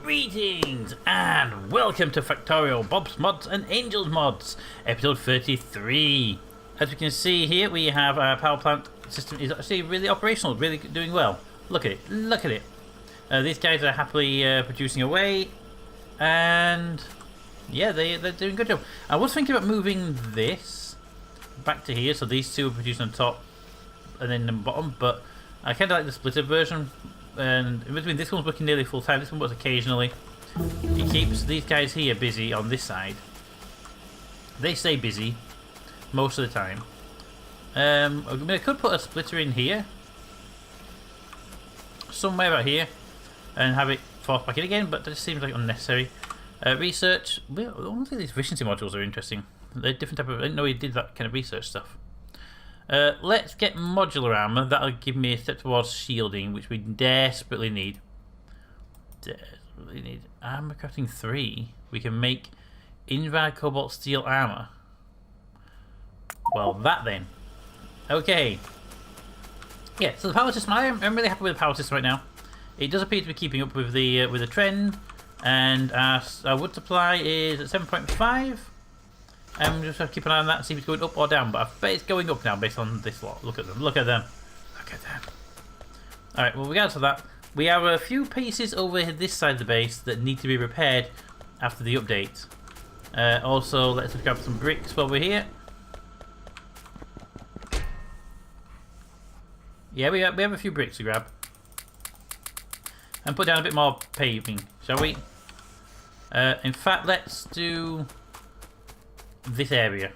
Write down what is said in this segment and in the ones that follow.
Greetings and welcome to Factorio, Bob's Mods and Angel's Mods, episode 33. As we can see here, we have our power plant system is actually really operational, really doing well. Look at it, look at it. These guys are happily producing away, and yeah, they're doing a good job. I was thinking about moving this back to here, so these two are producing on top and then the bottom, but I kind of like the splitter version. And in between, this one's working nearly full time, this one works occasionally. It keeps these guys here busy on this side. They stay busy most of the time. I mean, I could put a splitter in here, somewhere out here, and have it force back in again, but that just seems like unnecessary. Research. Well, I don't think these efficiency modules are interesting. They're different type of. I didn't know he did that kind of research stuff. Let's get modular armor. That'll give me a step towards shielding, which we desperately need. Desperately need. Armor crafting 3. We can make invar cobalt steel armor. Well, that then. Okay. Yeah. So the power system. I'm really happy with the power system right now. It does appear to be keeping up with the trend, and our wood supply is at 7.5. I'm just going to keep an eye on that and see if it's going up or down, but I bet it's going up now based on this lot. Look at them, look at them, look at them. Alright, well, regardless of that, we have a few pieces over this side of the base that need to be repaired after the update. Also, let's grab some bricks while we're here. Yeah, we have a few bricks to grab. And put down a bit more paving, shall we? In fact, let's do this area,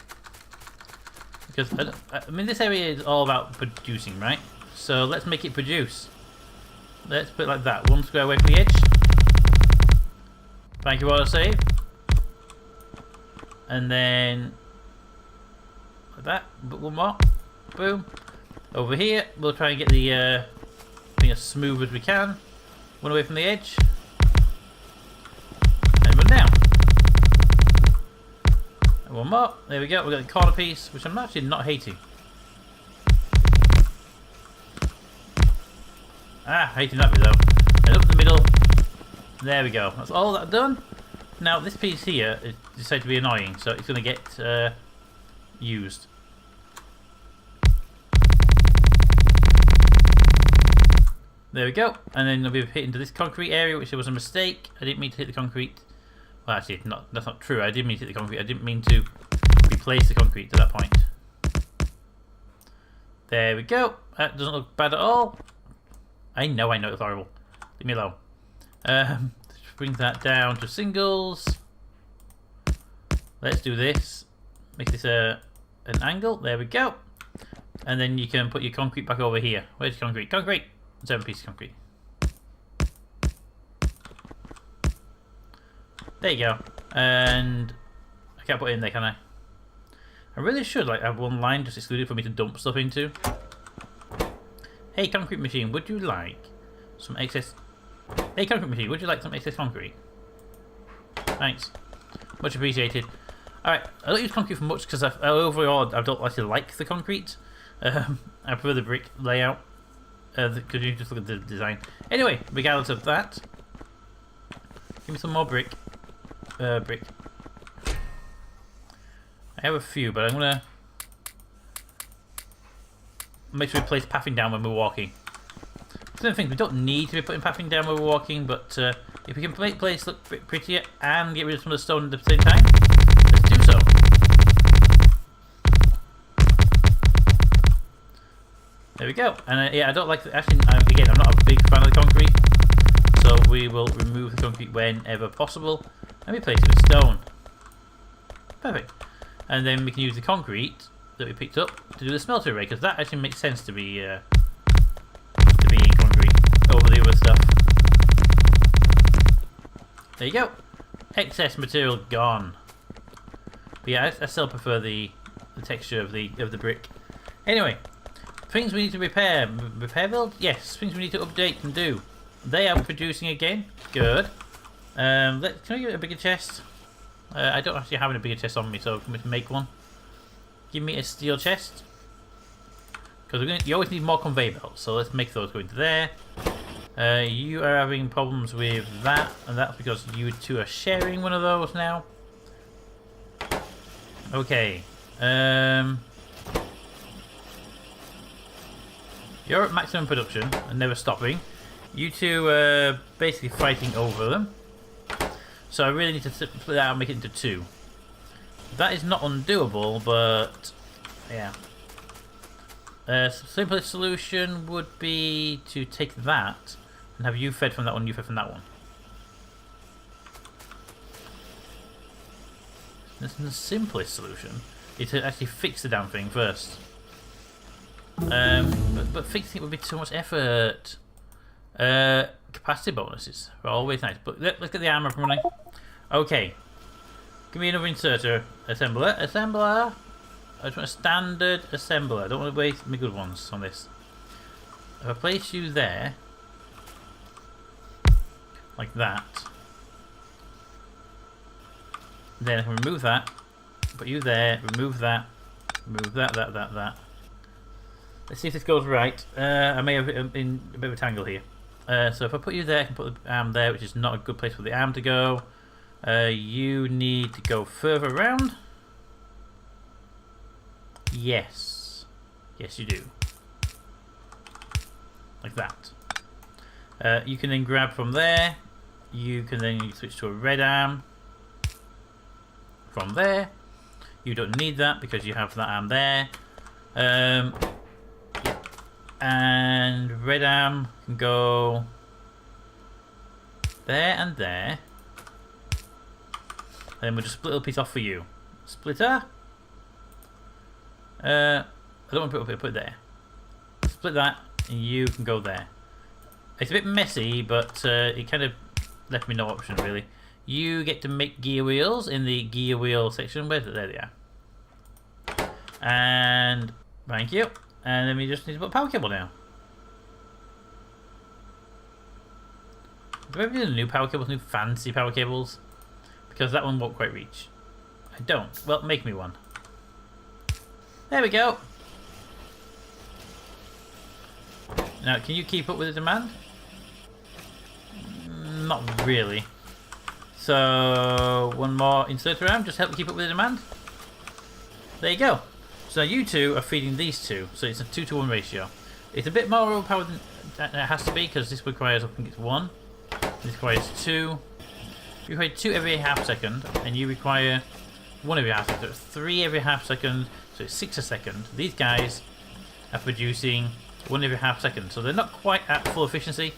because I mean this area is all about producing, right? So let's make it produce. Let's put it like that, 1 square away from the edge. Thank you, auto save. And then like that, but one more. Boom. Over here, we'll try and get the thing as smooth as we can. 1 away from the edge. And 1 down. 1 more. There we go. We've got the corner piece, which I'm actually not hating. Hating that bit though. And up the middle. There we go. That's all that I've done. Now this piece here is decided to be annoying, so it's going to get used. There we go. And then we've hit into this concrete area, which was a mistake. I didn't mean to hit the concrete. Well, actually, that's not true. I did mean to hit the concrete. I didn't mean to replace the concrete to that point. There we go. That doesn't look bad at all. I know it's horrible. Leave me alone. Let's bring that down to singles. Let's do this. Make this an angle. There we go. And then you can put your concrete back over here. Where's your concrete? Concrete! 7 pieces of concrete. There you go. And I can't put it in there, can I? I really should have one line just excluded for me to dump stuff into. Hey, concrete machine, would you like some excess? Hey, concrete machine, would you like some excess concrete? Thanks, much appreciated. All right, I don't use concrete for much because overall I don't actually like the concrete. I prefer the brick layout. Because you just look at the design. Anyway, regardless of that, give me some more brick. Brick. I have a few, but I'm gonna make sure we place pathing down when we're walking. Some things we don't need to be putting pathing down when we're walking, but if we can make the place look prettier and get rid of some of the stone at the same time, let's do so. There we go. And yeah, I don't like the, actually. Again, I'm not a big fan of the concrete, so we will remove the concrete whenever possible and replace it with stone. Perfect. And then we can use the concrete that we picked up to do the smelter array, because that actually makes sense to be in concrete over the other stuff. There you go. Excess material gone. But yeah, I still prefer the texture of the brick. Anyway. Things we need to repair. Repair build? Yes. Things we need to update and do. They are producing again. Good. Can I give it a bigger chest? I don't actually have a bigger chest on me, so I'm going to make one. Give me a steel chest. Because you always need more conveyor belts, so let's make those go into there. You are having problems with that, and that's because you two are sharing one of those now. Okay. You're at maximum production and never stopping. You two are basically fighting over them. So I really need to split that out and make it into two. That is not undoable, but yeah. Simplest solution would be to take that and have you fed from that one, you fed from that one. The simplest solution is to actually fix the damn thing first. But fixing it would be too much effort. Capacity bonuses are always nice, but let's get the armor up and running. Okay, give me another inserter assembler. Assembler. I just want a standard assembler. I don't want to waste my good ones on this. If I place you there, like that, then I can remove that. Put you there. Remove that. Remove that. Let's see if this goes right. I may have it in a bit of a tangle here. So if I put you there, I can put the arm there, which is not a good place for the arm to go. You need to go further around. Yes. Yes, you do. Like that. You can then grab from there. You can then switch to a red arm. From there. You don't need that because you have that arm there. And red arm can go there and there. And then we'll just split a piece off for you. Splitter. I don't want to put it up here, put it there. Split that, and you can go there. It's a bit messy, but it kind of left me no option really. You get to make gear wheels in the gear wheel section. Where's it? There they are. And thank you. And then we just need to put a power cable down. Do I ever do new power cables, new fancy power cables? Because that one won't quite reach. I don't. Well, make me one. There we go. Now, can you keep up with the demand? Not really. So, one more insert around, just help me keep up with the demand. There you go. So you two are feeding these two, so it's a 2-to-1 ratio. It's a bit more overpowered than it has to be because this requires, I think it's 1. This requires 2. You require 2 every half second, and you require 1 every half second. So 3 every half second, so it's 6 a second. These guys are producing 1 every half second, so they're not quite at full efficiency,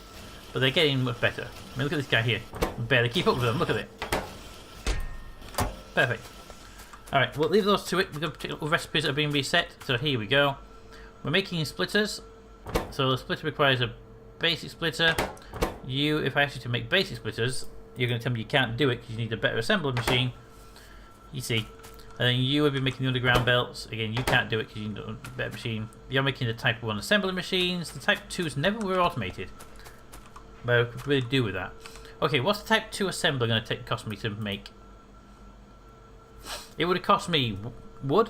but they're getting much better. I mean, look at this guy here. Barely keep up with them. Look at it. Perfect. Alright, we'll leave those to it. We're going to pick up recipes that are being reset. So here we go. We're making splitters. So the splitter requires a basic splitter. You, if I ask you to make basic splitters, you're going to tell me you can't do it because you need a better assembly machine. You see. And then you will be making the underground belts. Again, you can't do it because you need a better machine. You're making the Type 1 assembly machines. The Type 2s never were automated. But I could really do with that. Okay, what's the Type 2 assembler going to cost me to make? It would have cost me wood.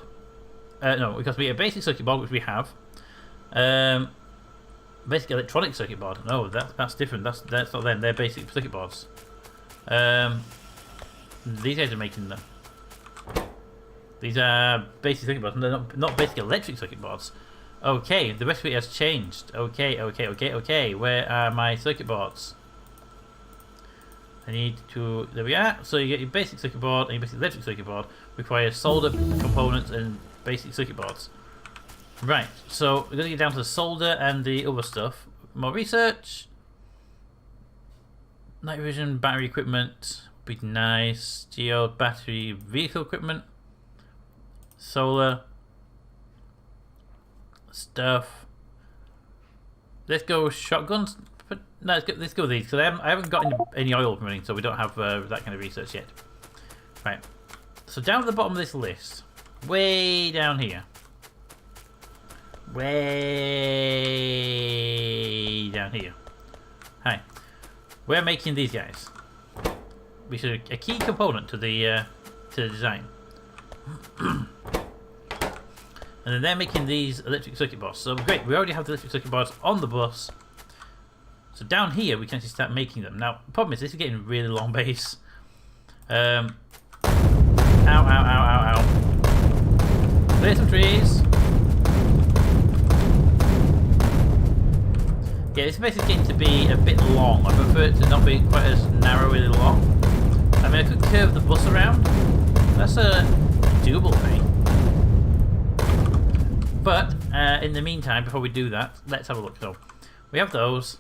No, it would cost me a basic circuit board, which we have. Basic electronic circuit board. No, that's different. That's not them. They're basic circuit boards. These guys are making them. These are basic circuit boards. They're not basic electric circuit boards. Okay, the recipe has changed. Okay. Where are my circuit boards? I need to. There we are. So you get your basic circuit board and your basic electric circuit board. Requires solder components and basic circuit boards. Right. So we're going to get down to the solder and the other stuff. More research. Night vision, battery equipment. Be nice. Geo battery vehicle equipment. Solar stuff. Let's go shotguns. But no, let's go with these because I haven't got any oil running, so we don't have that kind of research yet. Right. So down at the bottom of this list, way down here, way down here. Hi. We're making these guys, which are a key component to the design. And then they're making these electric circuit boards. So great, we already have the electric circuit boards on the bus. So down here we can actually start making them. Now the problem is this is getting really long base. Ow, ow, ow, ow, ow. Clear some trees. Yeah, this base is getting to be a bit long. I prefer it to not be quite as narrowly long. I mean, I could curve the bus around. That's a doable thing. But in the meantime, before we do that, let's have a look. So we have those.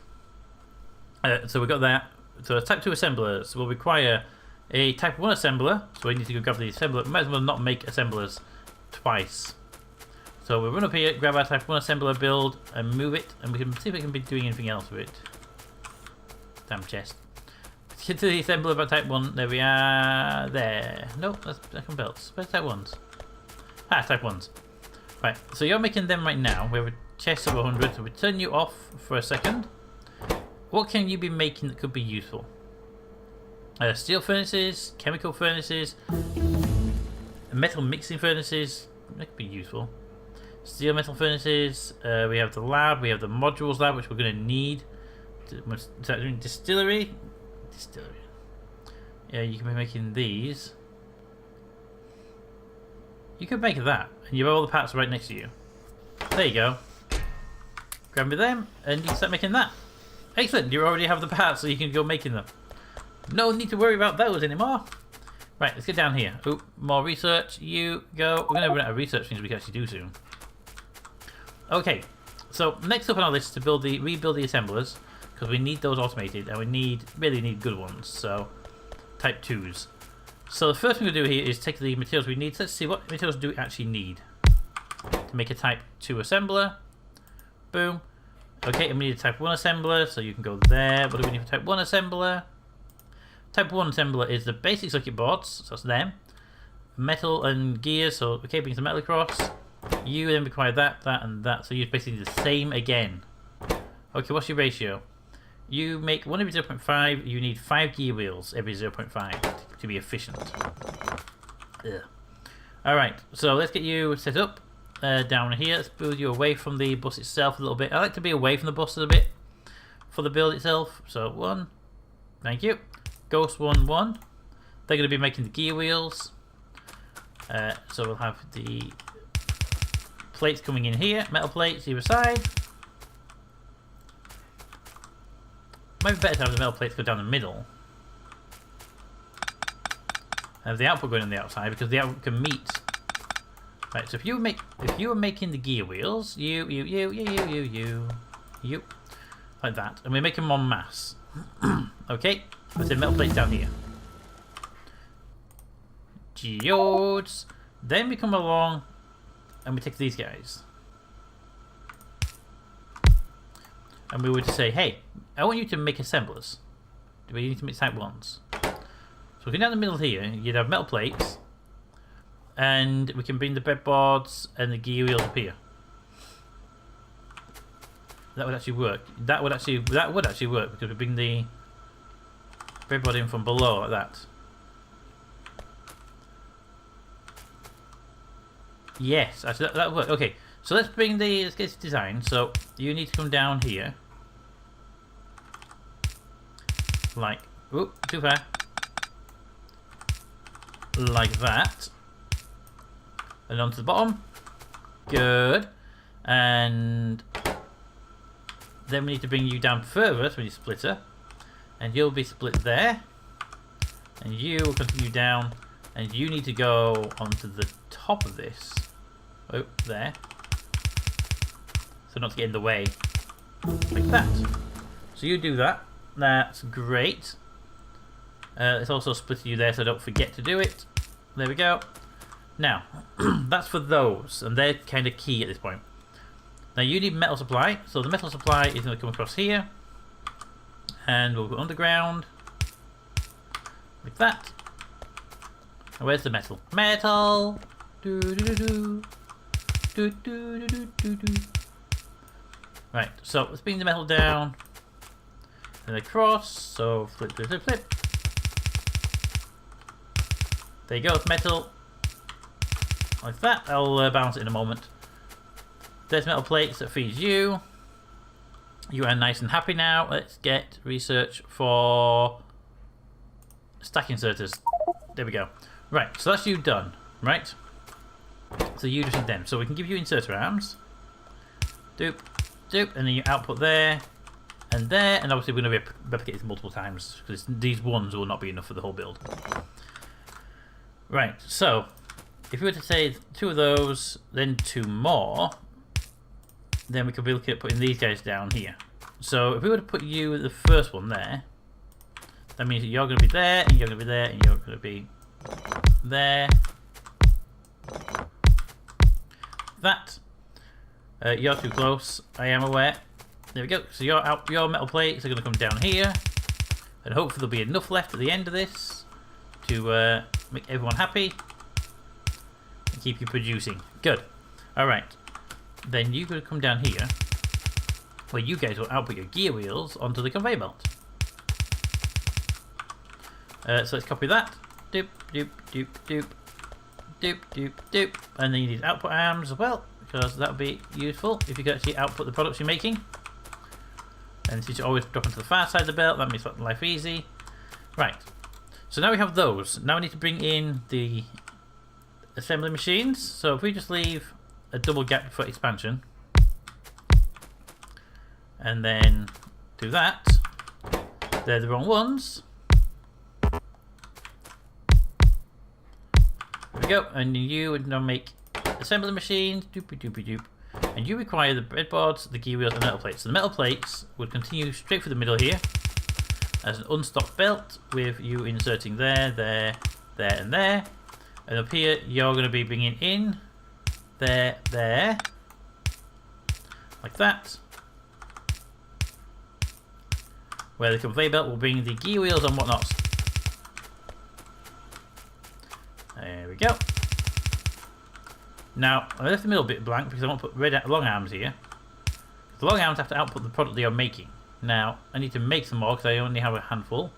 So we've got that. So type 2 assemblers will require a type 1 assembler. So we need to go grab the assembler. We might as well not make assemblers twice. So we'll run up here, grab our type 1 assembler build and move it, and we can see if we can be doing anything else with it. Damn chest. Let's get to the assembler of our type 1. There we are. There. Nope, that's second belts. Where's type 1s? Ah, type 1s. Right, so you're making them right now. We have a chest of 100, so we turn you off for a second. What can you be making that could be useful? Steel furnaces, chemical furnaces, metal mixing furnaces. That could be useful. Steel metal furnaces. We have the lab. We have the modules lab, which we're going to need. Start doing distillery. Distillery. Yeah, you can be making these. You could make that, and you have all the parts right next to you. There you go. Grab me them, and you can start making that. Excellent. You already have the parts, so you can go making them. No need to worry about those anymore. Right, let's get down here. Oh, more research. You go. We're going to run out of research things we can actually do soon. Okay, so next up on our list is to rebuild the assemblers, because we need those automated, and we really need good ones. So type 2s. So the first thing we'll do here is take the materials we need. So let's see what materials do we actually need to make a type 2 assembler. Boom. Okay, and we need a type 1 assembler, so you can go there. What do we need for type 1 assembler? Type 1 assembler is the basic circuit boards, so that's them. Metal and gears, so okay, brings the metal across. You then require that, that, and that, so you're basically the same again. Okay, what's your ratio? You make one every 0.5, you need 5 gear wheels every 0.5 to be efficient. Ugh. Alright, so let's get you set up down here. Let's build you away from the bus itself a little bit. I like to be away from the bus a little bit for the build itself. So 1, thank you. Ghost 1, 1. They're going to be making the gear wheels. So we'll have the plates coming in here, metal plates either side. Might be better to have the metal plates go down the middle. Have the output going on the outside because the output can meet. Right, so if you were making the gear wheels, you, like that, and we make them en masse. Okay, let's say metal plates down here. Geodes. Then we come along and we take these guys. And we would say, hey, I want you to make assemblers. Do we need to make type 1s? So looking down the middle here, you'd have metal plates. And we can bring the breadboards and the gear wheels up here. That would actually work. That would actually work because we bring the breadboard in from below like that. Yes, actually that worked. Okay, so let's get this design. So you need to come down here, like, oop, too far, like that, and onto the bottom. Good, and then we need to bring you down further. So we need a splitter, and you'll be split there, and you will continue down, and you need to go onto the top of this. Oh, there. So not to get in the way. Like that. So you do that. That's great. It's also split you there so don't forget to do it. There we go. Now, that's for those. And they're kind of key at this point. Now you need metal supply. So the metal supply is going to come across here. And we'll go underground. Like that. And where's the metal? Metal! Do do do do. Do, do, do, do, do. Right, so let's bring the metal down and across. So flip, flip, flip, flip. There you go, it's metal. Like that. I'll balance it in a moment. There's metal plates that feeds you. You are nice and happy now. Let's get research for stack inserters. There we go. Right, so that's you done, right? So you just need them. So we can give you inserter arms. Doop, doop, and then you output there, and there, and obviously we're going to replicate this multiple times because these ones will not be enough for the whole build. Right, so if we were to say 2 of those, then 2 more, then we could be looking at putting these guys down here. So if we were to put you the first one there, that means that you're going to be there, and you're going to be there, and you're going to be there. That. You're too close, I am aware. There we go. So your metal plates are going to come down here, and hopefully there'll be enough left at the end of this to make everyone happy and keep you producing. Good. Alright. Then you're going to come down here, where you guys will output your gear wheels onto the conveyor belt. So let's copy that. Doop, doop, doop, doop. Doop, doop, doop. And then you need output arms as well, because that would be useful if you could actually output the products you're making. And since you always drop into the far side of the belt, that makes life easy. Right. So now we have those. Now we need to bring in the assembly machines. So if we just leave a double gap for expansion, and then do that, they're the wrong ones. There we go. And you would now make assembly machines. Doopy doopy doop. And you require the breadboards, the gear wheels, and the metal plates. So the metal plates would continue straight through the middle here as an unstopped belt, with you inserting there, there, there, and there. And up here, you're going to be bringing in there, there, like that. Where the conveyor belt will bring the gear wheels and whatnot. There we go. Now, I left the middle bit blank because I want to put red long arms here. The long arms have to output the product they are making. Now, I need to make some more because I only have a handful.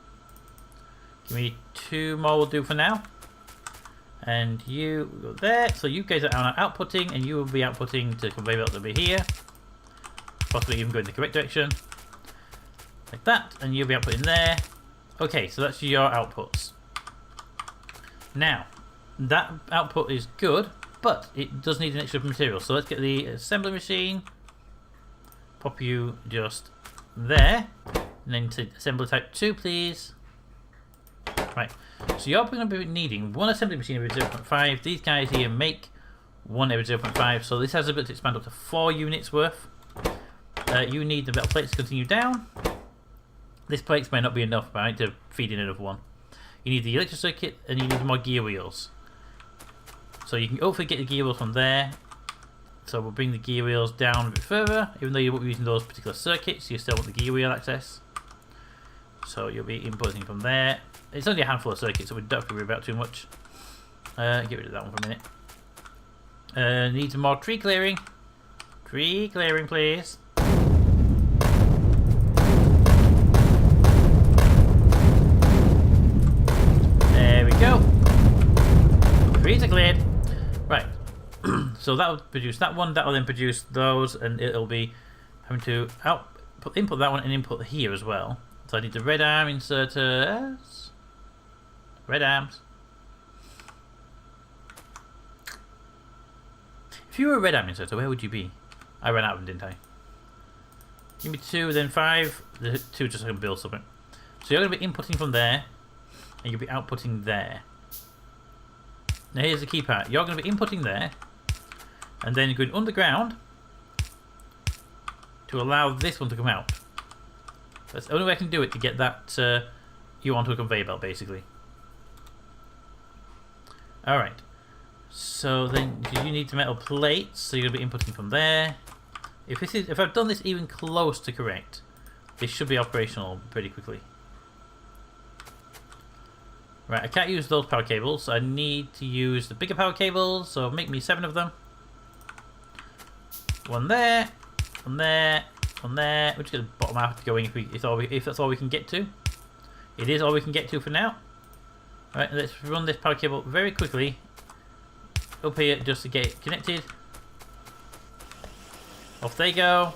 Give me 2 more will do for now. And you go there. So you guys are now outputting, and you will be outputting to the conveyor belt to be here. Possibly even go in the correct direction. Like that. And you'll be outputting there. Okay, so that's your outputs. Now, that output is good, but it does need an extra material. So let's get the assembly machine. Pop you just there. And then to assembly type 2, please. Right. So you're going to be needing 1 assembly machine every 0.5. These guys here make 1 every 0.5. So this has the ability to expand up to 4 units worth. You need the metal plates to continue down. This plates may not be enough, but I need to feed in another one. You need the electric circuit, and you need more gear wheels. So you can hopefully get the gear wheels from there. So we'll bring the gear wheels down a bit further. Even though you won't be using those particular circuits, you still want the gear wheel access. So you'll be inputting from there. It's only a handful of circuits, so we don't have to worry about too much. Get rid of that one for a minute. Need some more tree clearing. Tree clearing, please. There we go. Trees are cleared. Right. So that will produce that one. That will then produce those, and it'll be having to input that one and input here as well. So I need the red arm inserters. Red arms. If you were a red arm inserter, where would you be? I ran out of them, didn't I? Give me 2, then 5. The 2 just so I can build something. So you're going to be inputting from there, and you'll be outputting there. Now here's the key part. You're going to be inputting there, and then you're going underground to allow this one to come out. That's the only way I can do it to get that you onto a conveyor belt, basically. Alright. So then you need the metal plates, so you're going to be inputting from there. If I've done this even close to correct, this should be operational pretty quickly. Right, I can't use those power cables, so I need to use the bigger power cables, so make me 7 of them. 1 there, 1 there, 1 there. We'll just get the bottom half going if that's all we can get to. It is all we can get to for now. Right, let's run this power cable very quickly up here just to get it connected. Off they go.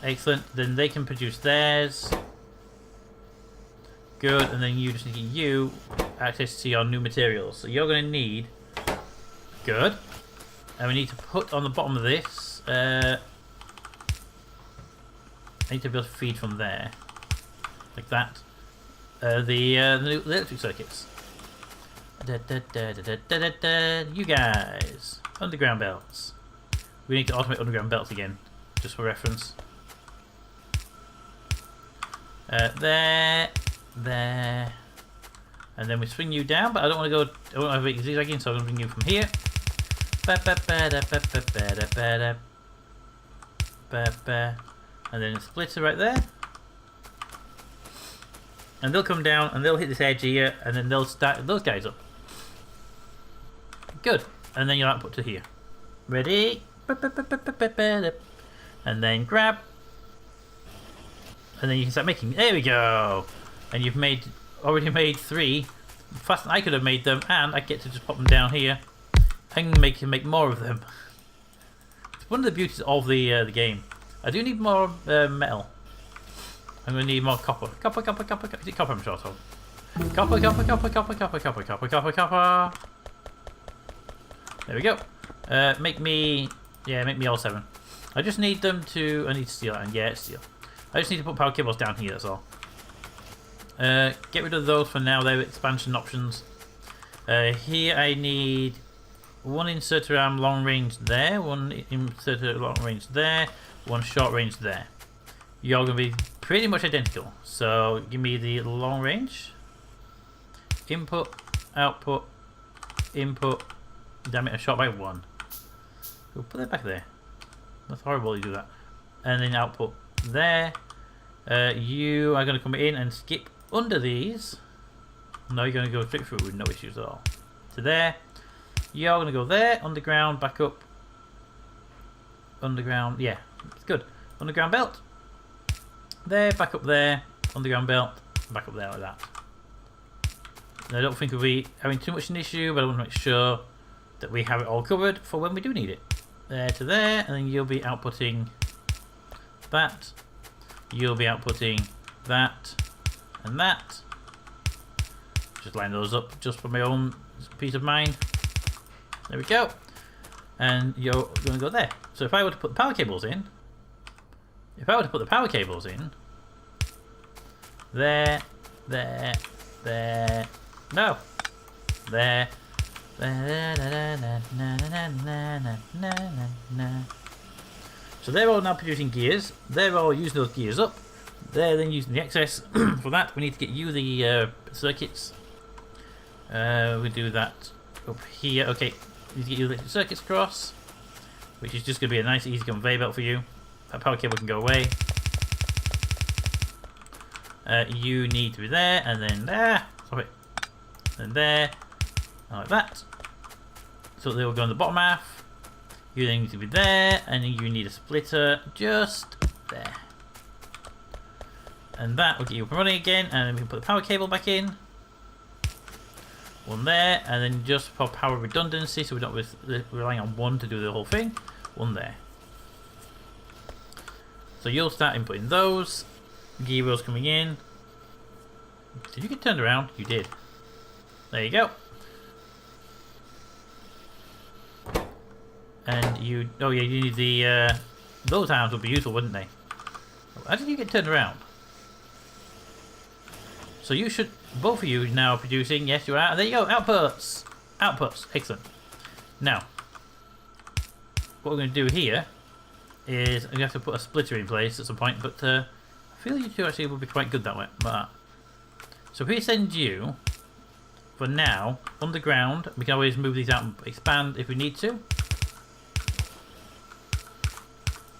Excellent. Then they can produce theirs. Good. And then you just need to get you access to your new materials. So you're going to need... Good. And we need to put on the bottom of this... I need to be able to feed from there. Like that. The electric circuits. You guys. Underground belts. We need to automate underground belts again. Just for reference. There. There. And then we swing you down, but I don't want to go... I don't want to have zigzagging, so I'm going to bring you from here. And then a splitter right there. And they'll come down and they'll hit this edge here, and then they'll start those guys up. Good. And then you'll output to here. Ready? And then grab. And then you can start making. There we go. And you've already made 3 faster than I could have made them, and I get to just pop them down here and make more of them. It's one of the beauties of the game. I do need more metal. I'm going to need more copper. Copper. Is it copper I'm short of? Copper. There we go. Make me all 7. I just need them to... I need steel, and yeah, it's steel. I just need to put power cables down here, that's all. Get rid of those for now, they're expansion options. Here I need 1 inserter arm long range there, 1 inserter long range there, 1 short range there. You're going to be pretty much identical. So give me the long range. Input, output, input. Damn it, I shot by 1. We'll put that back there. That's horrible you do that. And then output there. You are going to come in and skip under these. No, you're going to go straight through with no issues at all. To there. You're going to go there, underground, back up. Underground, yeah, it's good. Underground belt. There, back up there. Underground belt, back up there like that. And I don't think we'll be having too much an issue, but I want to make sure that we have it all covered for when we do need it. There to there, and then you'll be outputting that. You'll be outputting that and that. Just line those up just for my own peace of mind. There we go. And you're going to go there. So if I were to put the power cables in, there, no, there, so they're all now producing gears. They're all using those gears up. They're then using the excess. For that, we need to get you the circuits. We do that up here. Okay, we need to get you the circuits across, which is just going to be a nice, easy conveyor belt for you. That power cable can go away. You need to be there, and then there. Stop it. And there, and like that. So they will go on the bottom half. You then need to be there, and you need a splitter just there. And that will get you up and running again, and then we can put the power cable back in. 1 there, and then just for power redundancy, so we're not relying on 1 to do the whole thing. 1 there. So you'll start inputting those. Gear wheels coming in. Did you get turned around? You did. There you go. And you... Oh yeah, you need the... those arms would be useful, wouldn't they? How did you get turned around? So you should... Both of you now producing. Yes, you are. There you go. Outputs. Outputs. Excellent. Now, what we're going to do here is... we have to put a splitter in place at some point, but... I feel you two actually would be quite good that way. But so if we send you, for now, underground, we can always move these out and expand if we need to.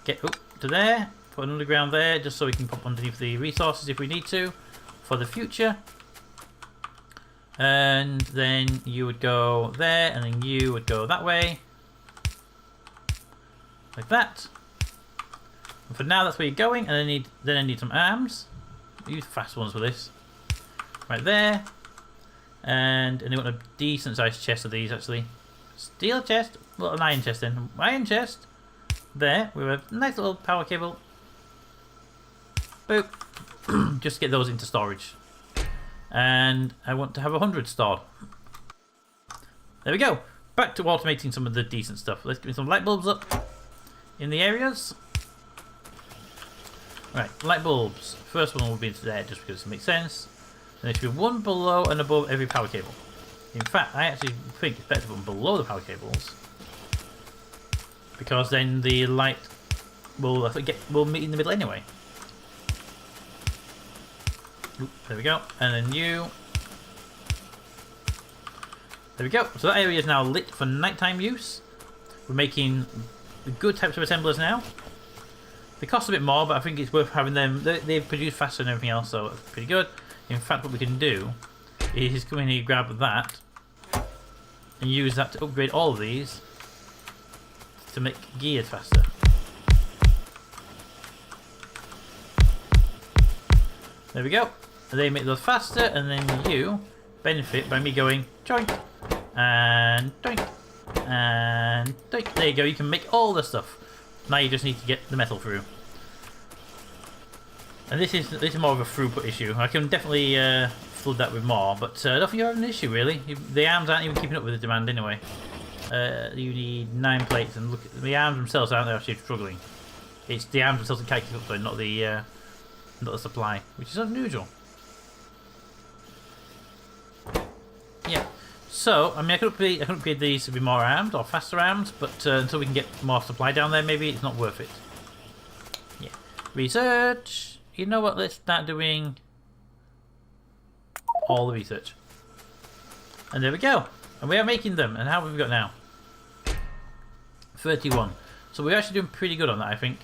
Get up to there, put an underground there, just so we can pop underneath the resources if we need to, for the future. And then you would go there, and then you would go that way. Like that. And for now, that's where you're going, and I need some arms. Use fast ones for this. Right there. And you want a decent sized chest of these, actually. Steel chest? Well, an iron chest then. Iron chest. There. We have a nice little power cable. Boop. Just get those into storage. And I want to have 100 stored. There we go. Back to automating some of the decent stuff. Let's give me some light bulbs up in the areas. Right, light bulbs. First one will be into there just because it makes sense. Then there should be one below and above every power cable. In fact, I actually think it's better to put them below the power cables, because then the light will meet in the middle anyway. Oop, there we go. And then you. There we go. So that area is now lit for nighttime use. We're making good types of assemblers now. They cost a bit more, but I think it's worth having them. They produce faster than everything else, so it's pretty good. In fact, what we can do is come in here, grab that, and use that to upgrade all of these to make gears faster. There we go. They make those faster, and then you benefit by me going joink and doink and doink. There you go. You can make all the stuff. Now you just need to get the metal through. And this is more of a throughput issue. I can definitely flood that with more, but I don't think you have an issue really. The arms aren't even keeping up with the demand anyway. You need 9 plates, and look, the arms themselves aren't actually struggling. It's the arms themselves that can't keep up, so not the supply, which is unusual. Yeah. So I mean, I could upgrade these to be more armed or faster armed, but until we can get more supply down there, maybe it's not worth it. Yeah. Research. You know what? Let's start doing all the research. And there we go. And we are making them. And how have we got now? 31. So we're actually doing pretty good on that, I think.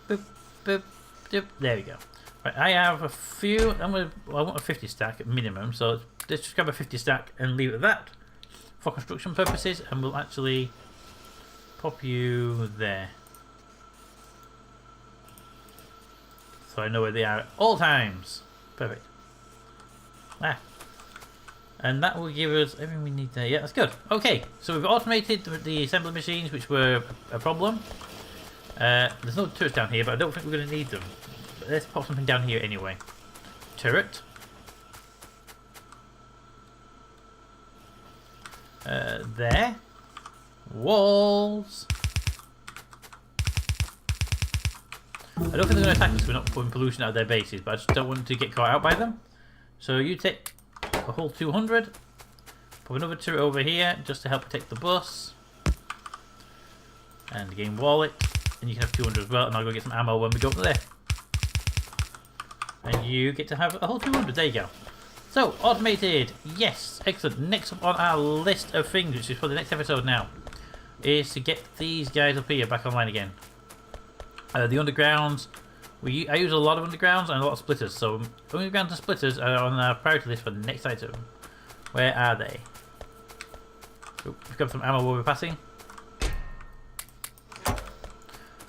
Boop, boop, boop. There we go. Right, I have a few. I want a 50 stack at minimum. So let's just grab a 50 stack and leave it at that for construction purposes. And we'll actually pop you there, so I know where they are at all times. Perfect. Ah. And that will give us everything we need there. Yeah, that's good. Okay, so we've automated the assembly machines, which were a problem. There's no turrets down here, but I don't think we're going to need them. But let's pop something down here anyway. Turret. There. Walls. I don't think they're going to attack us. We're not putting pollution out of their bases, but I just don't want to get caught out by them. So you take a whole 200. Put another turret over here just to help protect the bus. And again, wall it. And you can have 200 as well. And I'll go get some ammo when we go up there. And you get to have a whole 200. There you go. So, automated. Yes, excellent. Next up on our list of things, which is for the next episode now, is to get these guys up here back online again. The undergrounds, I use a lot of undergrounds and a lot of splitters, so undergrounds and splitters are on our priority list for the next item. Where are they? We've got some ammo while we're passing.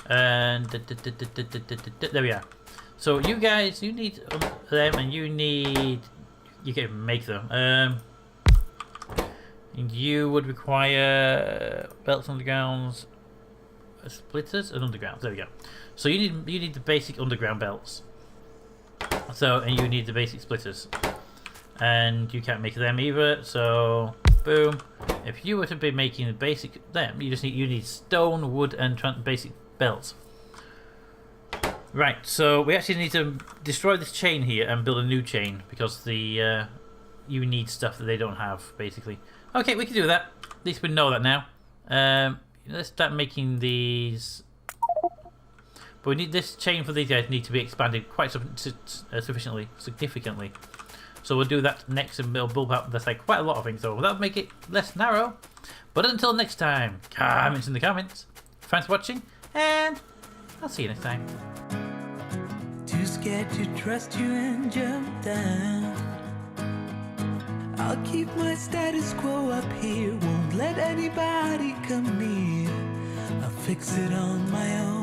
And there we are. So you guys, you need them, and you can make them. And you would require belts, undergrounds, splitters, and undergrounds. There we go. So you need the basic underground belts. So, and you need the basic splitters, and you can't make them either. So boom. If you were to be making the basic them, you need stone, wood, and basic belts. Right. So we actually need to destroy this chain here and build a new chain, because the you need stuff that they don't have, basically. Okay, we can do that. At least we know that now. Let's start making these. But we need this chain for these guys need to be expanded quite significantly. So we'll do that next, and we'll bulb out like quite a lot of things. So that'll make it less narrow. But until next time, comments in the comments. Thanks for watching, and I'll see you next time. Too scared to trust you and jump down. I'll keep my status quo up here, won't let anybody come near. I'll fix it on my own.